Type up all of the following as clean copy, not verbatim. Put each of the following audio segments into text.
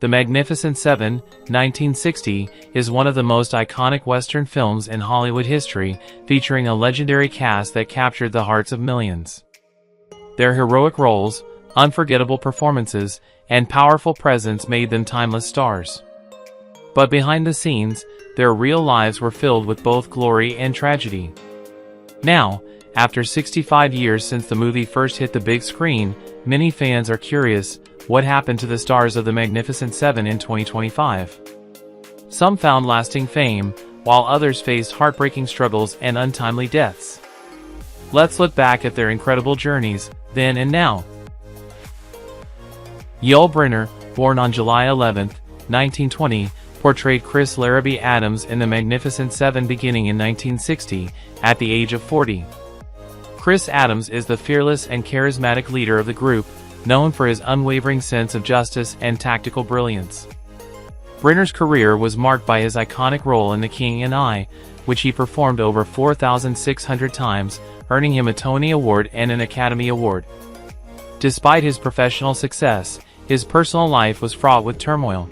The Magnificent Seven, 1960, is one of the most iconic Western films in Hollywood history, featuring a legendary cast that captured the hearts of millions. Their heroic roles, unforgettable performances, and powerful presence made them timeless stars. But behind the scenes, their real lives were filled with both glory and tragedy. Now, after 65 years since the movie first hit the big screen, many fans are curious, what happened to the stars of The Magnificent Seven in 2025? Some found lasting fame, while others faced heartbreaking struggles and untimely deaths. Let's look back at their incredible journeys, then and now. Yul Brynner, born on July 11, 1920, portrayed Chris Larrabee Adams in The Magnificent Seven beginning in 1960, at the age of 40. Chris Adams is the fearless and charismatic leader of the group, known for his unwavering sense of justice and tactical brilliance. Brynner's career was marked by his iconic role in The King and I, which he performed over 4,600 times, earning him a Tony Award and an Academy Award. Despite his professional success, his personal life was fraught with turmoil.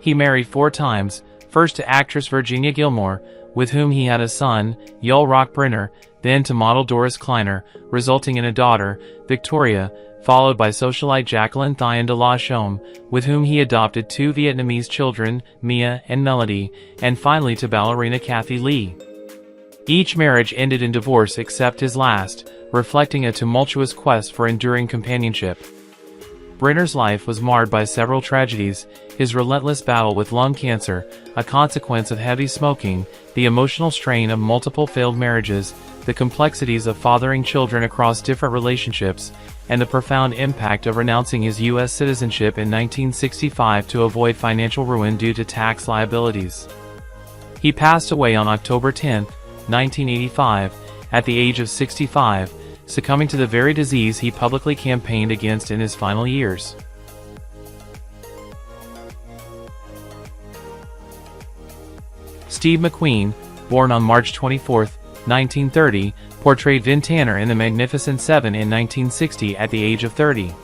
He married 4 times, first to actress Virginia Gilmore, with whom he had a son, Yul Brynner, then to model Doris Kleiner, resulting in a daughter, Victoria, followed by socialite Jacqueline Thien de la Chaume, with whom he adopted 2 Vietnamese children, Mia and Melody, and finally to ballerina Kathy Lee. Each marriage ended in divorce except his last, reflecting a tumultuous quest for enduring companionship. Brynner's life was marred by several tragedies: his relentless battle with lung cancer, a consequence of heavy smoking, the emotional strain of multiple failed marriages, the complexities of fathering children across different relationships, and the profound impact of renouncing his U.S. citizenship in 1965 to avoid financial ruin due to tax liabilities. He passed away on October 10, 1985, at the age of 65, succumbing to the very disease he publicly campaigned against in his final years. Steve McQueen, born on March 24, 1930, portrayed Vin Tanner in The Magnificent Seven in 1960 at the age of 30.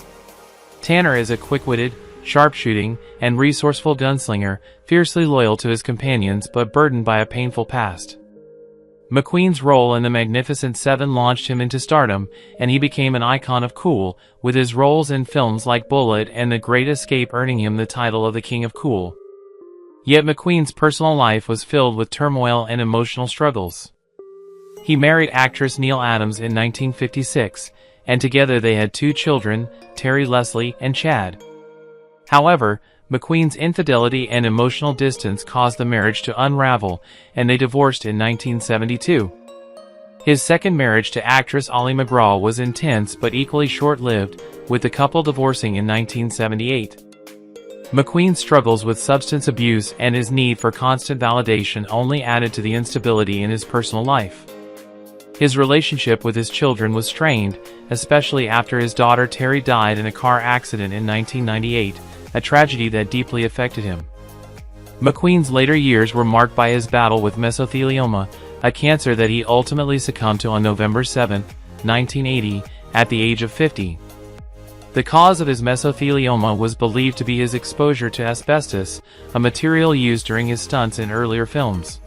Tanner is a quick-witted, sharpshooting, and resourceful gunslinger, fiercely loyal to his companions but burdened by a painful past. McQueen's role in The Magnificent Seven launched him into stardom, and he became an icon of cool, with his roles in films like Bullitt and The Great Escape earning him the title of the King of Cool. Yet McQueen's personal life was filled with turmoil and emotional struggles. He married actress Neil Adams in 1956, and together they had 2 children, Terry Leslie and Chad. However, McQueen's infidelity and emotional distance caused the marriage to unravel, and they divorced in 1972. His second marriage to actress Ollie McGraw was intense but equally short-lived, with the couple divorcing in 1978. McQueen's struggles with substance abuse and his need for constant validation only added to the instability in his personal life. His relationship with his children was strained, especially after his daughter Terry died in a car accident in 1998, a tragedy that deeply affected him. McQueen's later years were marked by his battle with mesothelioma, a cancer that he ultimately succumbed to on November 7, 1980, at the age of 50. The cause of his mesothelioma was believed to be his exposure to asbestos, a material used during his stunts in earlier films.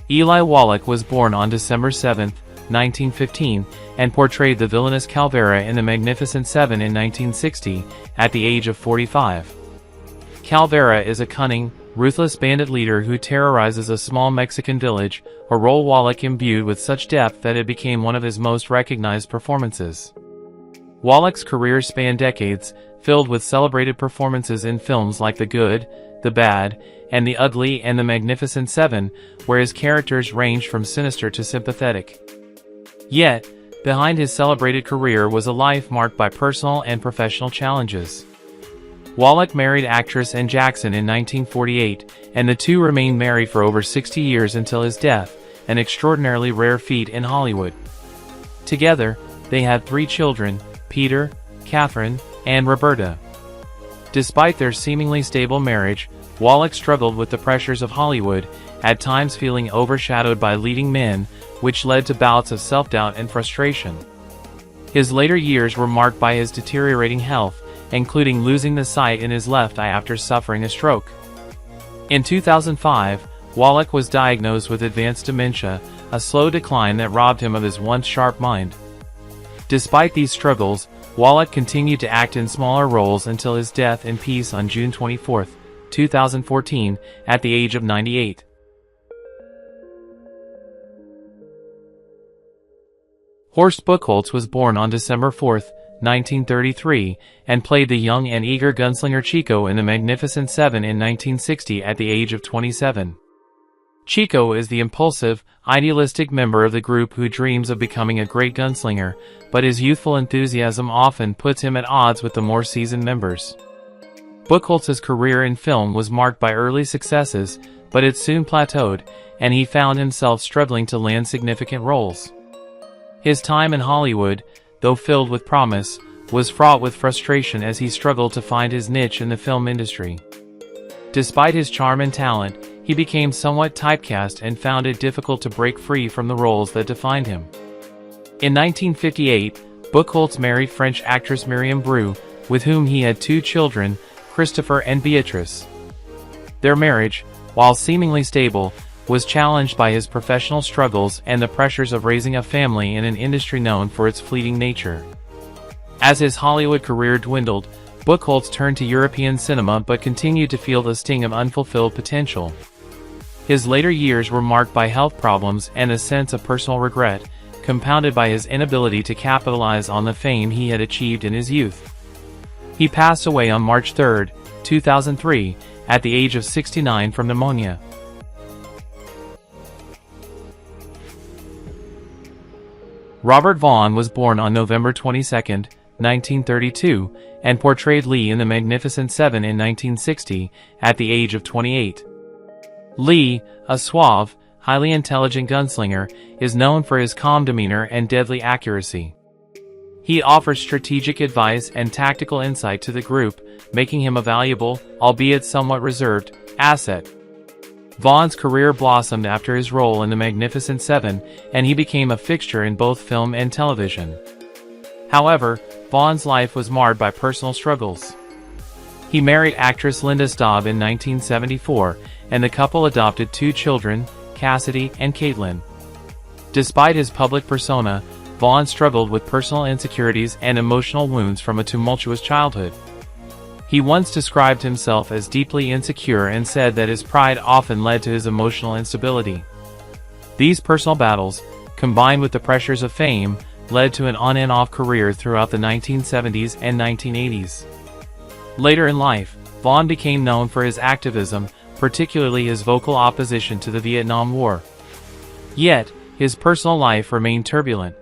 Eli Wallach was born on December 7, 1915, and portrayed the villainous Calvera in The Magnificent Seven in 1960, at the age of 45. Calvera is a cunning, ruthless bandit leader who terrorizes a small Mexican village, a role Wallach imbued with such depth that it became one of his most recognized performances. Wallach's career spanned decades, filled with celebrated performances in films like The Good, The Bad, and The Ugly and The Magnificent Seven, where his characters ranged from sinister to sympathetic. Yet, behind his celebrated career was a life marked by personal and professional challenges. Wallach married actress Ann Jackson in 1948, and the two remained married for over 60 years until his death, an extraordinarily rare feat in Hollywood. Together, they had 3 children, Peter, Catherine, and Roberta. Despite their seemingly stable marriage, Wallach struggled with the pressures of Hollywood, at times feeling overshadowed by leading men, which led to bouts of self-doubt and frustration. His later years were marked by his deteriorating health, including losing the sight in his left eye after suffering a stroke. In 2005, Wallach was diagnosed with advanced dementia, a slow decline that robbed him of his once sharp mind. Despite these struggles, Wallach continued to act in smaller roles until his death in peace on June 24, 2014, at the age of 98. Horst Buchholz was born on December 4, 1933, and played the young and eager gunslinger Chico in The Magnificent Seven in 1960 at the age of 27. Chico is the impulsive, idealistic member of the group who dreams of becoming a great gunslinger, but his youthful enthusiasm often puts him at odds with the more seasoned members. Buchholz's career in film was marked by early successes, but it soon plateaued, and he found himself struggling to land significant roles. His time in Hollywood, though filled with promise, was fraught with frustration as he struggled to find his niche in the film industry. Despite his charm and talent, he became somewhat typecast and found it difficult to break free from the roles that defined him. In 1958, Buchholz married French actress Myriam Bru, with whom he had 2 children, Christopher and Beatrice. Their marriage, while seemingly stable, was challenged by his professional struggles and the pressures of raising a family in an industry known for its fleeting nature. As his Hollywood career dwindled, Buchholz turned to European cinema but continued to feel the sting of unfulfilled potential. His later years were marked by health problems and a sense of personal regret, compounded by his inability to capitalize on the fame he had achieved in his youth. He passed away on March 3, 2003, at the age of 69 from pneumonia. Robert Vaughn was born on November 22, 1932, and portrayed Lee in The Magnificent Seven in 1960, at the age of 28. Lee, a suave, highly intelligent gunslinger, is known for his calm demeanor and deadly accuracy. He offers strategic advice and tactical insight to the group, making him a valuable, albeit somewhat reserved, asset. Vaughn's career blossomed after his role in The Magnificent Seven, and he became a fixture in both film and television. However, Vaughn's life was marred by personal struggles. He married actress Linda Staub in 1974, and the couple adopted 2 children, Cassidy and Caitlin. Despite his public persona, Vaughn struggled with personal insecurities and emotional wounds from a tumultuous childhood. He once described himself as deeply insecure and said that his pride often led to his emotional instability. These personal battles, combined with the pressures of fame, led to an on and off career throughout the 1970s and 1980s. Later in life, Vaughn became known for his activism, particularly his vocal opposition to the Vietnam War. Yet, his personal life remained turbulent.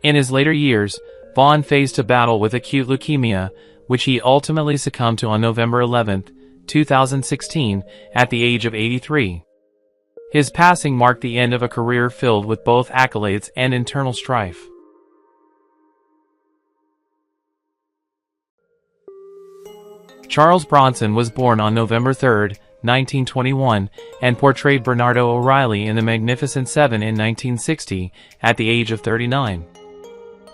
In his later years, Vaughn faced a battle with acute leukemia, which he ultimately succumbed to on November 11, 2016, at the age of 83. His passing marked the end of a career filled with both accolades and internal strife. Charles Bronson was born on November 3, 1921, and portrayed Bernardo O'Reilly in The Magnificent Seven in 1960, at the age of 39.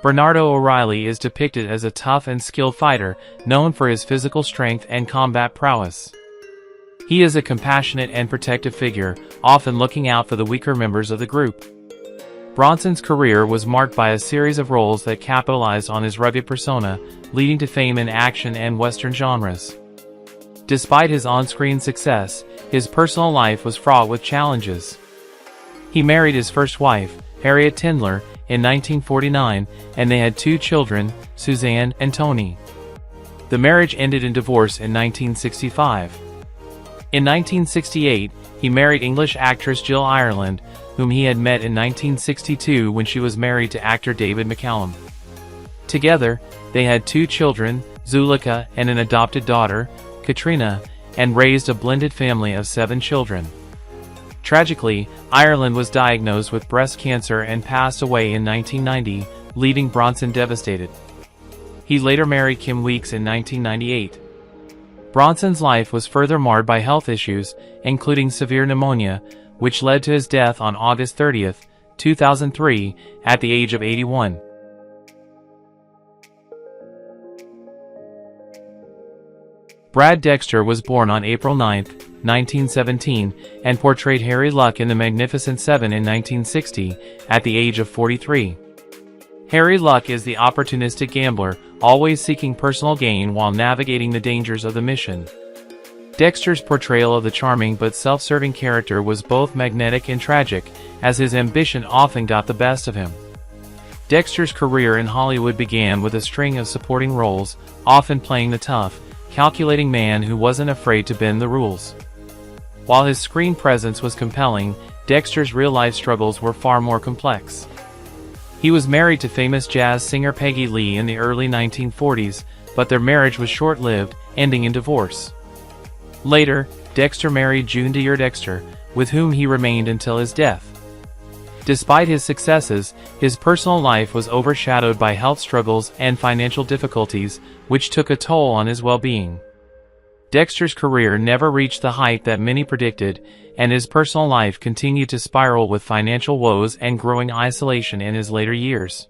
Bernardo O'Reilly is depicted as a tough and skilled fighter, known for his physical strength and combat prowess. He is a compassionate and protective figure, often looking out for the weaker members of the group. Bronson's career was marked by a series of roles that capitalized on his rugged persona, leading to fame in action and Western genres. Despite his on-screen success, his personal life was fraught with challenges. He married his first wife, Harriet Tindler, in 1949, and they had 2 children, Suzanne and Tony. The marriage ended in divorce in 1965. In 1968, he married English actress Jill Ireland, whom he had met in 1962 when she was married to actor David McCallum. Together, they had 2 children, Zulika and an adopted daughter, Katrina, and raised a blended family of 7 children. Tragically, Ireland was diagnosed with breast cancer and passed away in 1990, leaving Bronson devastated. He later married Kim Weeks in 1998. Bronson's life was further marred by health issues, including severe pneumonia, which led to his death on August 30, 2003, at the age of 81. Brad Dexter was born on April 9, 1917, and portrayed Harry Luck in The Magnificent Seven in 1960, at the age of 43. Harry Luck is the opportunistic gambler, always seeking personal gain while navigating the dangers of the mission. Dexter's portrayal of the charming but self-serving character was both magnetic and tragic, as his ambition often got the best of him. Dexter's career in Hollywood began with a string of supporting roles, often playing the tough, calculating man who wasn't afraid to bend the rules. While his screen presence was compelling, Dexter's real-life struggles were far more complex. He was married to famous jazz singer Peggy Lee in the early 1940s, but their marriage was short-lived, ending in divorce. Later, Dexter married June Deere Dexter, with whom he remained until his death. Despite his successes, his personal life was overshadowed by health struggles and financial difficulties, which took a toll on his well-being. Dexter's career never reached the height that many predicted, and his personal life continued to spiral with financial woes and growing isolation in his later years.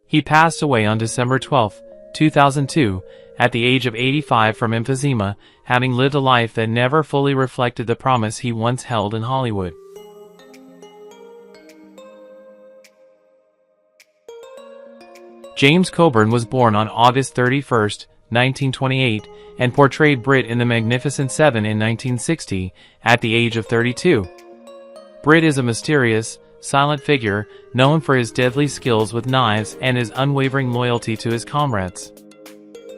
He passed away on December 12, 2002, at the age of 85 from emphysema, having lived a life that never fully reflected the promise he once held in Hollywood. James Coburn was born on August 31, 1928, and portrayed Britt in The Magnificent Seven in 1960, at the age of 32. Britt is a mysterious, silent figure, known for his deadly skills with knives and his unwavering loyalty to his comrades.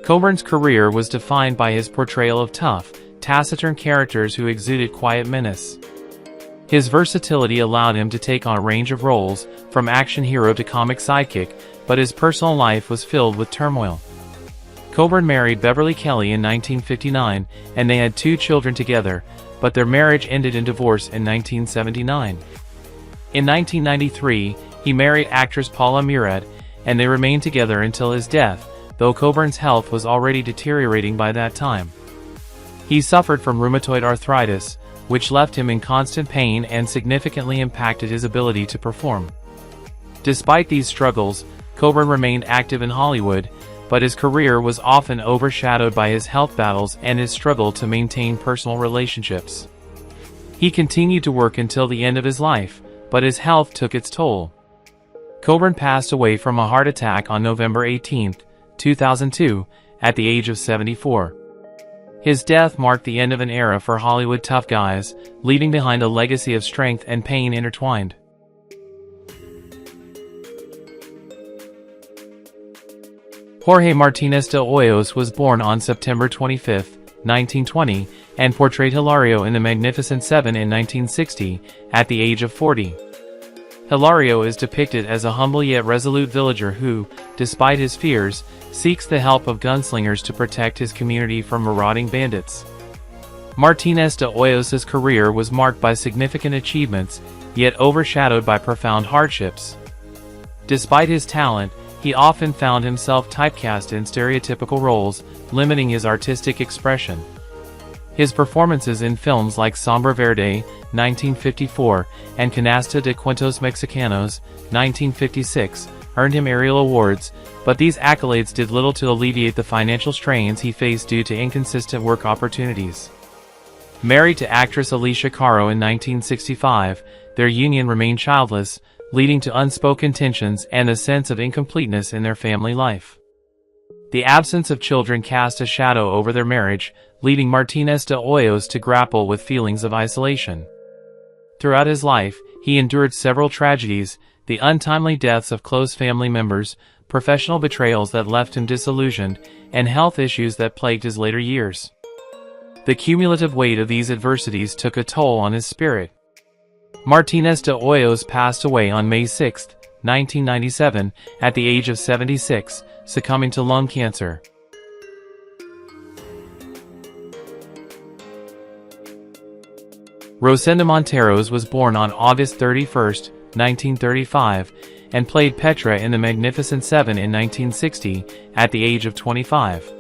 Coburn's career was defined by his portrayal of tough, taciturn characters who exuded quiet menace. His versatility allowed him to take on a range of roles, from action hero to comic sidekick, but his personal life was filled with turmoil. Coburn married Beverly Kelly in 1959, and they had 2 children together, but their marriage ended in divorce in 1979. In 1993, he married actress Paula Murad, and they remained together until his death, though Coburn's health was already deteriorating by that time. He suffered from rheumatoid arthritis, which left him in constant pain and significantly impacted his ability to perform. Despite these struggles, Coburn remained active in Hollywood, but his career was often overshadowed by his health battles and his struggle to maintain personal relationships. He continued to work until the end of his life, but his health took its toll. Coburn passed away from a heart attack on November 18, 2002, at the age of 74. His death marked the end of an era for Hollywood tough guys, leaving behind a legacy of strength and pain intertwined. Jorge Martinez de Hoyos was born on September 25, 1920, and portrayed Hilario in The Magnificent Seven in 1960, at the age of 40. Hilario is depicted as a humble yet resolute villager who, despite his fears, seeks the help of gunslingers to protect his community from marauding bandits. Martinez de Hoyos' career was marked by significant achievements, yet overshadowed by profound hardships. Despite his talent, he often found himself typecast in stereotypical roles, limiting his artistic expression. His performances in films like Sombra Verde, 1954, and Canasta de Cuentos Mexicanos, 1956, earned him aerial awards, but these accolades did little to alleviate the financial strains he faced due to inconsistent work opportunities. Married to actress Alicia Caro in 1965, their union remained childless, leading to unspoken tensions and a sense of incompleteness in their family life. The absence of children cast a shadow over their marriage, leading Martinez de Hoyos to grapple with feelings of isolation. Throughout his life, he endured several tragedies, the untimely deaths of close family members, professional betrayals that left him disillusioned, and health issues that plagued his later years. The cumulative weight of these adversities took a toll on his spirit. Martinez de Hoyos passed away on May 6, 1997, at the age of 76, succumbing to lung cancer. Rosenda Monteros was born on August 31, 1935, and played Petra in The Magnificent Seven in 1960, at the age of 25.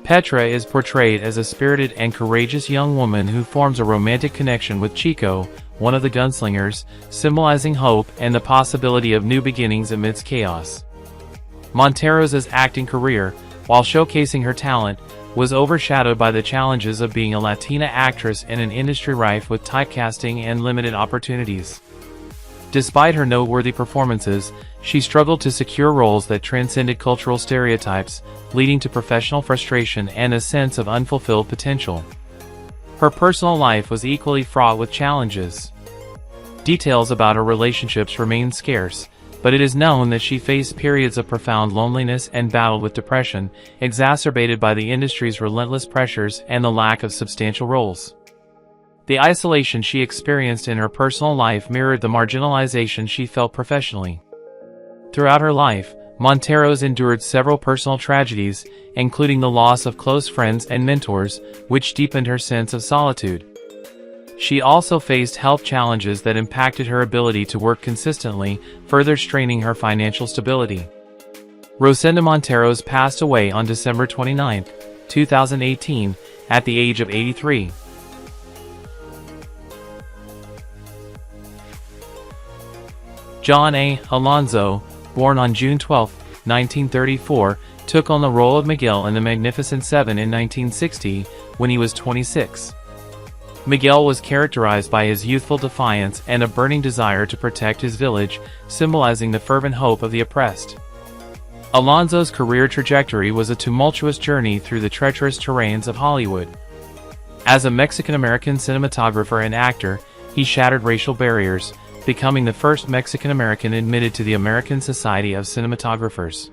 Petra is portrayed as a spirited and courageous young woman who forms a romantic connection with Chico, one of the gunslingers, symbolizing hope and the possibility of new beginnings amidst chaos. Monteros' acting career, while showcasing her talent, was overshadowed by the challenges of being a Latina actress in an industry rife with typecasting and limited opportunities. Despite her noteworthy performances, she struggled to secure roles that transcended cultural stereotypes, leading to professional frustration and a sense of unfulfilled potential. Her personal life was equally fraught with challenges. Details about her relationships remain scarce, but it is known that she faced periods of profound loneliness and battled with depression, exacerbated by the industry's relentless pressures and the lack of substantial roles. The isolation she experienced in her personal life mirrored the marginalization she felt professionally. Throughout her life, Monteros endured several personal tragedies, including the loss of close friends and mentors, which deepened her sense of solitude. She also faced health challenges that impacted her ability to work consistently, further straining her financial stability. Rosenda Monteros passed away on December 29, 2018, at the age of 83. John A. Alonzo, born on June 12, 1934, took on the role of Miguel in The Magnificent Seven in 1960, when he was 26. Miguel was characterized by his youthful defiance and a burning desire to protect his village, symbolizing the fervent hope of the oppressed. Alonzo's career trajectory was a tumultuous journey through the treacherous terrains of Hollywood. As a Mexican-American cinematographer and actor, he shattered racial barriers, becoming the first Mexican-American admitted to the American Society of Cinematographers.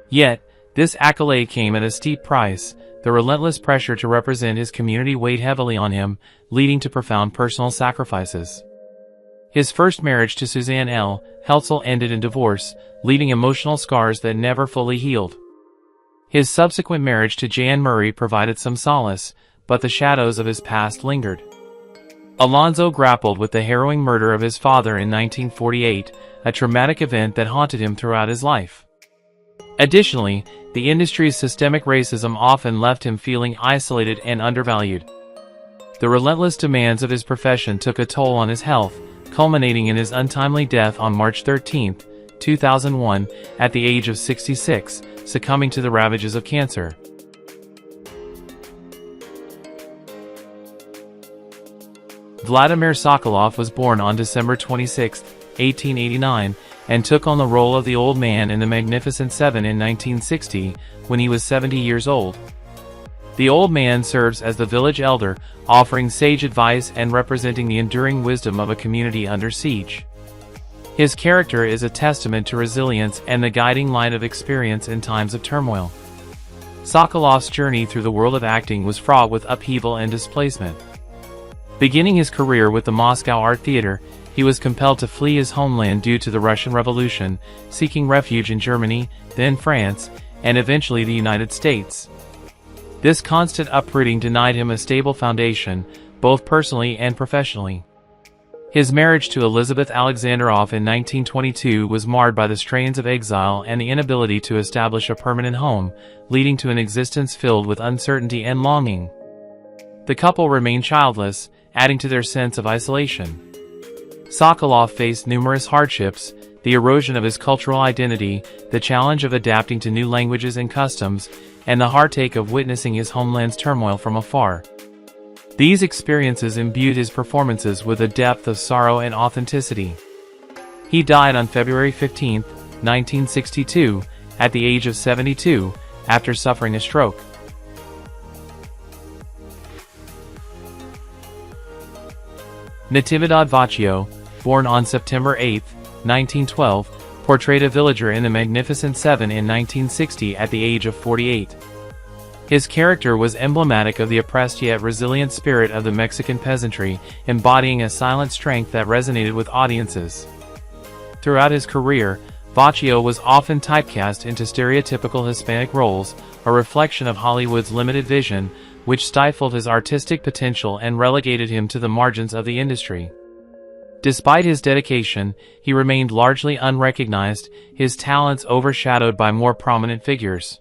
Yet, this accolade came at a steep price. The relentless pressure to represent his community weighed heavily on him, leading to profound personal sacrifices. His first marriage to Suzanne L. Heltzel ended in divorce, leaving emotional scars that never fully healed. His subsequent marriage to Jan Murray provided some solace, but the shadows of his past lingered. Alonzo grappled with the harrowing murder of his father in 1948, a traumatic event that haunted him throughout his life. Additionally, the industry's systemic racism often left him feeling isolated and undervalued. The relentless demands of his profession took a toll on his health, culminating in his untimely death on March 13, 2001, at the age of 66, succumbing to the ravages of cancer. Vladimir Sokoloff was born on December 26, 1889, and took on the role of the Old Man in The Magnificent Seven in 1960, when he was 70 years old. The Old Man serves as the village elder, offering sage advice and representing the enduring wisdom of a community under siege. His character is a testament to resilience and the guiding light of experience in times of turmoil. Sokoloff's journey through the world of acting was fraught with upheaval and displacement. Beginning his career with the Moscow Art Theater, he was compelled to flee his homeland due to the Russian Revolution, seeking refuge in Germany, then France, and eventually the United States. This constant uprooting denied him a stable foundation, both personally and professionally. His marriage to Elizabeth Alexandrov in 1922 was marred by the strains of exile and the inability to establish a permanent home, leading to an existence filled with uncertainty and longing. The couple remained childless, adding to their sense of isolation. Sokoloff faced numerous hardships: the erosion of his cultural identity, the challenge of adapting to new languages and customs, and the heartache of witnessing his homeland's turmoil from afar. These experiences imbued his performances with a depth of sorrow and authenticity. He died on February 15, 1962, at the age of 72, after suffering a stroke. Natividad Vacio, born on September 8, 1912, portrayed a villager in The Magnificent Seven in 1960 at the age of 48. His character was emblematic of the oppressed yet resilient spirit of the Mexican peasantry, embodying a silent strength that resonated with audiences. Throughout his career, Vacio was often typecast into stereotypical Hispanic roles, a reflection of Hollywood's limited vision, which stifled his artistic potential and relegated him to the margins of the industry. Despite his dedication, he remained largely unrecognized, his talents overshadowed by more prominent figures.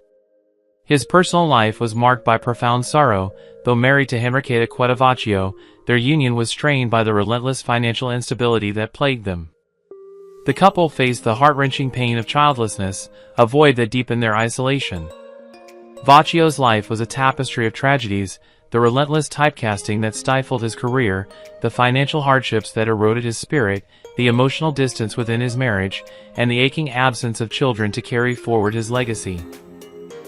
His personal life was marked by profound sorrow. Though married to Enrique Vacio, their union was strained by the relentless financial instability that plagued them. The couple faced the heart-wrenching pain of childlessness, a void that deepened their isolation. Vacio's life was a tapestry of tragedies: the relentless typecasting that stifled his career, the financial hardships that eroded his spirit, the emotional distance within his marriage, and the aching absence of children to carry forward his legacy.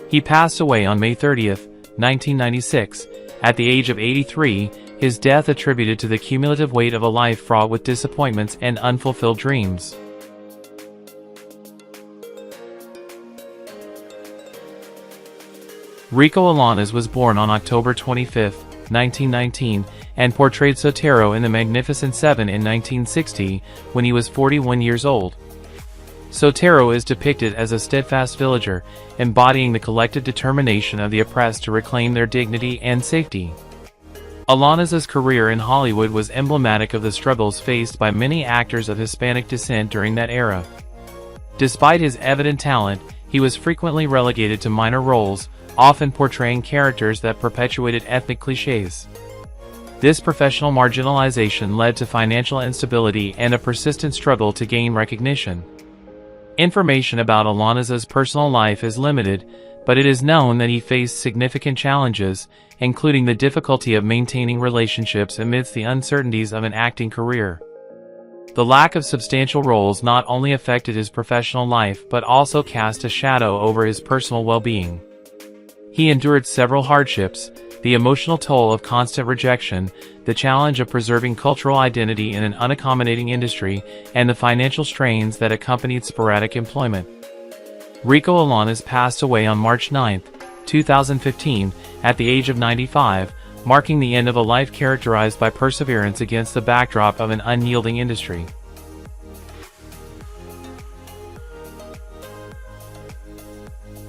He passed away on May 30, 1996, at the age of 83, his death attributed to the cumulative weight of a life fraught with disappointments and unfulfilled dreams. Rico Alaniz was born on October 25, 1919, and portrayed Sotero in The Magnificent Seven in 1960, when he was 41 years old. Sotero is depicted as a steadfast villager, embodying the collective determination of the oppressed to reclaim their dignity and safety. Alaniz's career in Hollywood was emblematic of the struggles faced by many actors of Hispanic descent during that era. Despite his evident talent, he was frequently relegated to minor roles, often portraying characters that perpetuated ethnic clichés. This professional marginalization led to financial instability and a persistent struggle to gain recognition. Information about Alaniz's personal life is limited, but it is known that he faced significant challenges, including the difficulty of maintaining relationships amidst the uncertainties of an acting career. The lack of substantial roles not only affected his professional life but also cast a shadow over his personal well-being. He endured several hardships: the emotional toll of constant rejection, the challenge of preserving cultural identity in an unaccommodating industry, and the financial strains that accompanied sporadic employment. Rico Alaniz passed away on March 9, 2015, at the age of 95, marking the end of a life characterized by perseverance against the backdrop of an unyielding industry.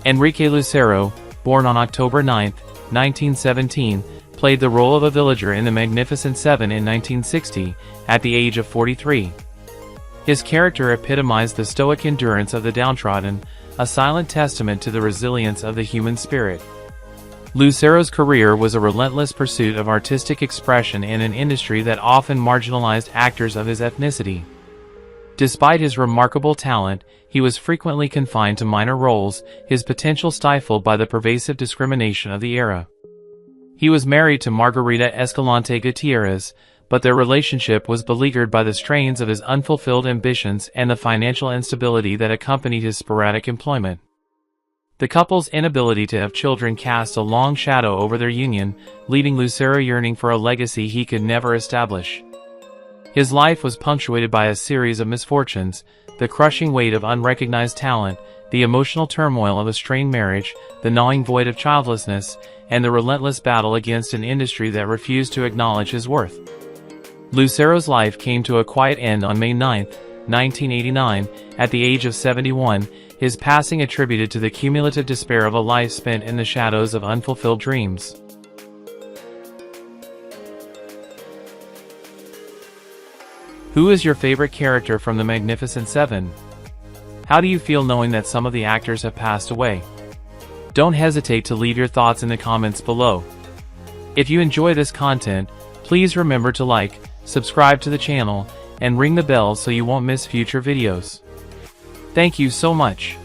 Enrique Lucero, born on October 9, 1917, played the role of a villager in The Magnificent Seven in 1960, at the age of 43. His character epitomized the stoic endurance of the downtrodden, a silent testament to the resilience of the human spirit. Lucero's career was a relentless pursuit of artistic expression in an industry that often marginalized actors of his ethnicity. Despite his remarkable talent, he was frequently confined to minor roles, his potential stifled by the pervasive discrimination of the era. He was married to Margarita Escalante Gutierrez, but their relationship was beleaguered by the strains of his unfulfilled ambitions and the financial instability that accompanied his sporadic employment. The couple's inability to have children cast a long shadow over their union, leaving Lucero yearning for a legacy he could never establish. His life was punctuated by a series of misfortunes: the crushing weight of unrecognized talent, the emotional turmoil of a strained marriage, the gnawing void of childlessness, and the relentless battle against an industry that refused to acknowledge his worth. Lucero's life came to a quiet end on May 9, 1989, at the age of 71, his passing attributed to the cumulative despair of a life spent in the shadows of unfulfilled dreams. Who is your favorite character from The Magnificent Seven? How do you feel knowing that some of the actors have passed away? Don't hesitate to leave your thoughts in the comments below. If you enjoy this content, please remember to like, subscribe to the channel, and ring the bell so you won't miss future videos. Thank you so much.